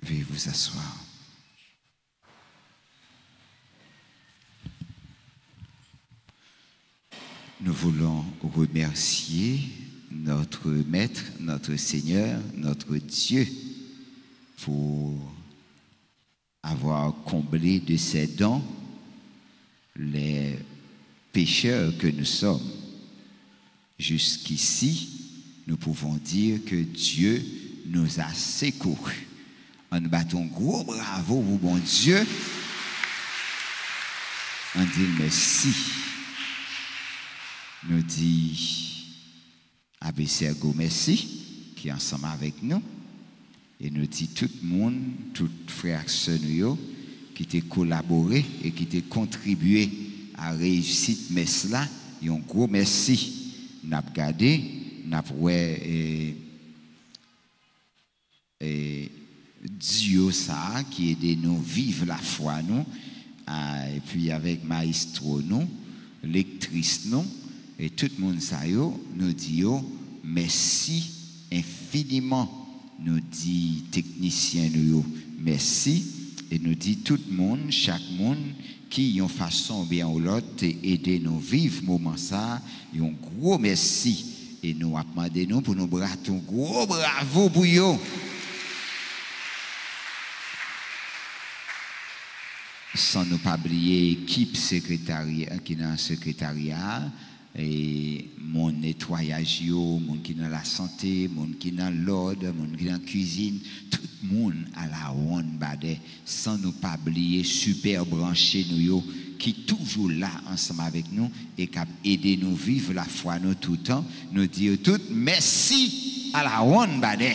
Veuillez vous asseoir. Nous voulons remercier notre Maître, notre Seigneur, notre Dieu pour avoir comblé de ses dons les pécheurs que nous sommes. Jusqu'ici, nous pouvons dire que Dieu nous a secourus. On nous battons gros bravo pour bon Dieu. On dit merci. Nous dit Abbé Sergo merci qui est ensemble avec nous. Et nous dit tout le monde, tout frères et sœurs qui ont collaboré et qui ont contribué à réussir messe là, un gros merci. Nous avons regardé, nous avons Dieu ça qui aide nous vivre la foi nous, et puis avec maestro nous, lectrice nous, et tout le monde ça yo, nous disons merci infiniment. Nous dit technicien nous merci et nous dit tout le monde, chaque monde qui en façon bien ou l'autre aider nous vivre moment ça, un gros merci et nous demandé nous pour nous brater un gros bravo pour yo. Sans nous pas oublier équipe secrétariat qui dans le secrétariat et mon nettoyage, mon qui dans la santé, mon qui dans l'ordre, mon qui dans la cuisine, tout le monde à la ronde badé, sans nous pas oublier super branché nous qui toujours là ensemble avec nous et qui aider nous vivre la foi nous tout le temps. Nous disons tout merci à la ronde badé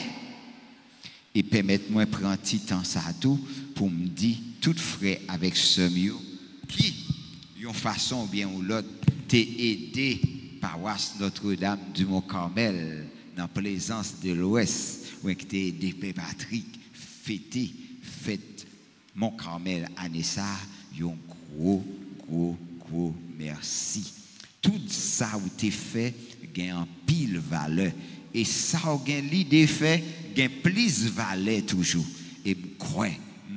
et permettez-moi de prendre un petit temps ça tout pour me dire tout frais avec ce mieux qui d'une façon bien ou l'autre t'es aidé paroisse Notre-Dame du Mont-Carmel dans Plaisance de l'Ouest où t'es aidé Père Patrick fête Mont-Carmel Anessa un gros merci. Tout ça où t'es fait gagne en pile valeur et ça gagne l'idée fait gagne plus valeur toujours et crois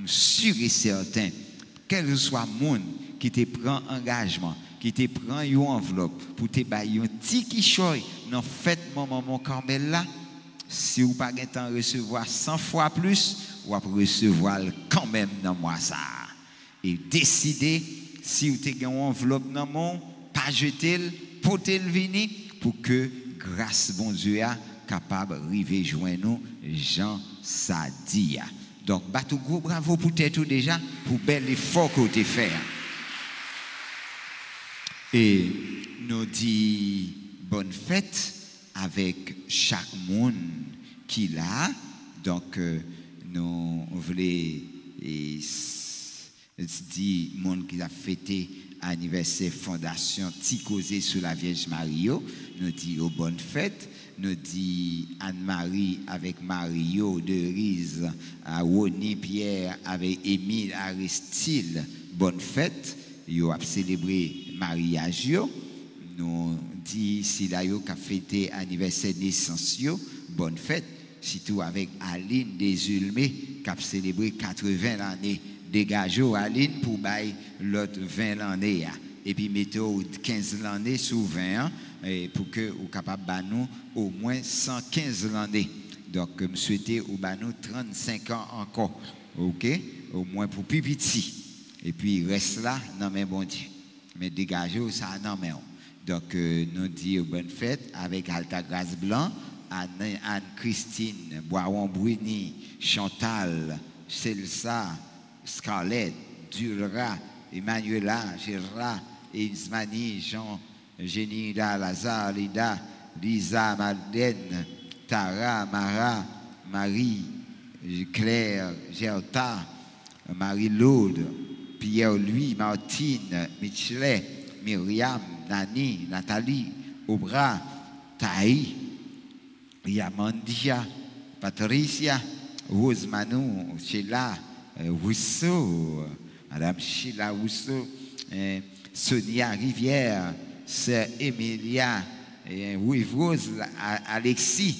sûr et certain quel que soit le monde qui te prend engagement qui te prend une enveloppe pour te bailler un petit quichoy dans fête maman Carmel là si vous pas gain temps recevoir 100 fois plus ou après recevoir quand même dans moi ça et décider si vous te gain une enveloppe dans mon pas jeter porter le vini pour que grâce bon Dieu a capable arriver joindre nous Jean Sadia. Donc batou gros bravo pour tout déjà pour bel effort que tu fait. Et nous dit bonne fête avec chaque monde qui l'a. Donc nous voulons dire monde qui a fêté anniversaire fondation Ticosé sous la Vierge Marie. Nous dit bonne fête. Nous dit Anne-Marie avec Mario de Rize, à Woni Pierre avec Émile Aristide. Bonne fête. Yo a célébré mariage yo. Nous dit Silayo qui a fêté anniversaire naissance yo. Bonne fête. Surtout avec Aline Desulmé qui a célébré 80 années. Dégagez Aline pour bailler l'autre 20 années. Et puis mettez 15 années sur 20 ans pour que vous capable nous au moins 115 années. Donc je souhaite au nous 35 ans encore. OK, au moins pour plus petit. Et puis reste là non mais bon Dieu. Mais dégagez ça non mais. Donc nous disons bonne fête avec Alta Grâce Blanc, Anne-Christine Boiron-Bruni, Chantal, Celsa, Scarlett, Dulra, Emmanuela, Gérard, Ismani, Jean, Génida, Lazare, Lida, Lisa, Madeleine, Tara, Mara, Marie, Claire, Gerta, Marie-Laude, Pierre-Louis, Martine, Michelet, Myriam, Nani, Nathalie, Aubra, Taï, Yamandia, Patricia, Rose Manou, Sheila Rousseau, Madame Sheila Rousseau, Sonia Rivière, Sœur Emilia, Rose Alexis.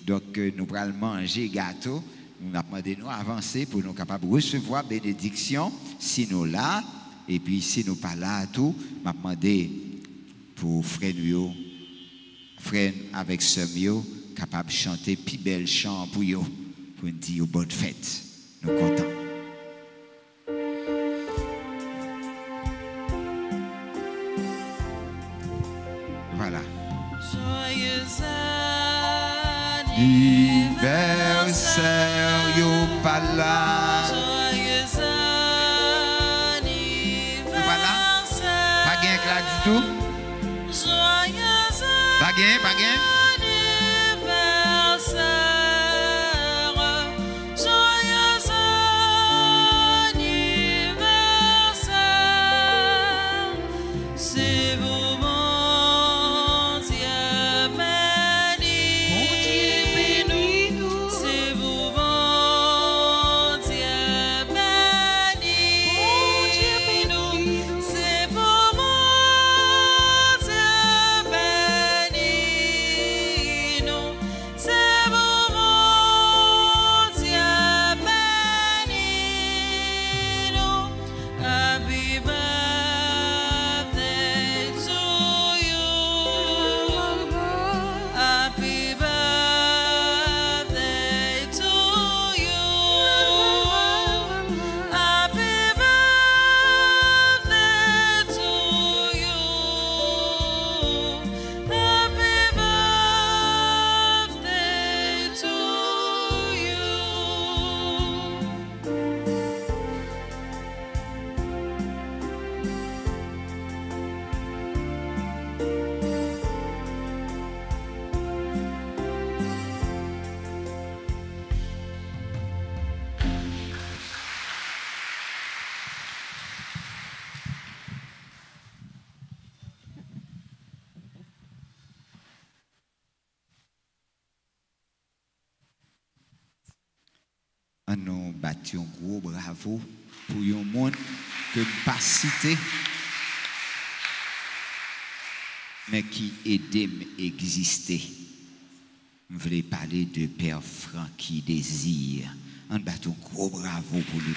Donc nous allons manger gâteau. Nous avons demandé nous avancer pour nous capables de recevoir bénédiction si nous là. Et puis si nous pas là tout, m'a demandé pour frère avec sœur capable de chanter plus belle chant pour nous dire bonne fête. Nous contents. Voilà. Joyeux anniversaire, yo pas là. Joyeux anniversaire. Pas gain là du tout. Joyeux Pas gain, pas gain. Nous battions un gros bravo pour un monde que nous pas cité, mais qui aidait à exister. Je voulais parler de Père Francky Désir. Nous battons un gros bravo pour lui.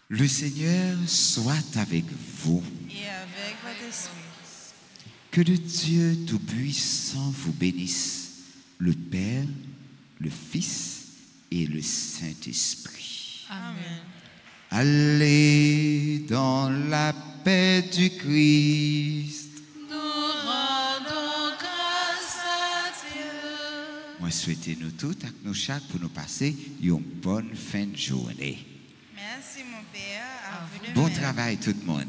Le Seigneur soit avec vous. et avec votre esprit. Que le Dieu Tout-Puissant vous bénisse, le Père, le Fils et le Saint-Esprit. Amen. Allez dans la paix du Christ. Nous rendons grâce à Dieu. Moi, souhaitez-nous tous, avec nous chaque, pour nous passer une bonne fin de journée. Merci mon Père. À vous de Bon même. travail tout le monde.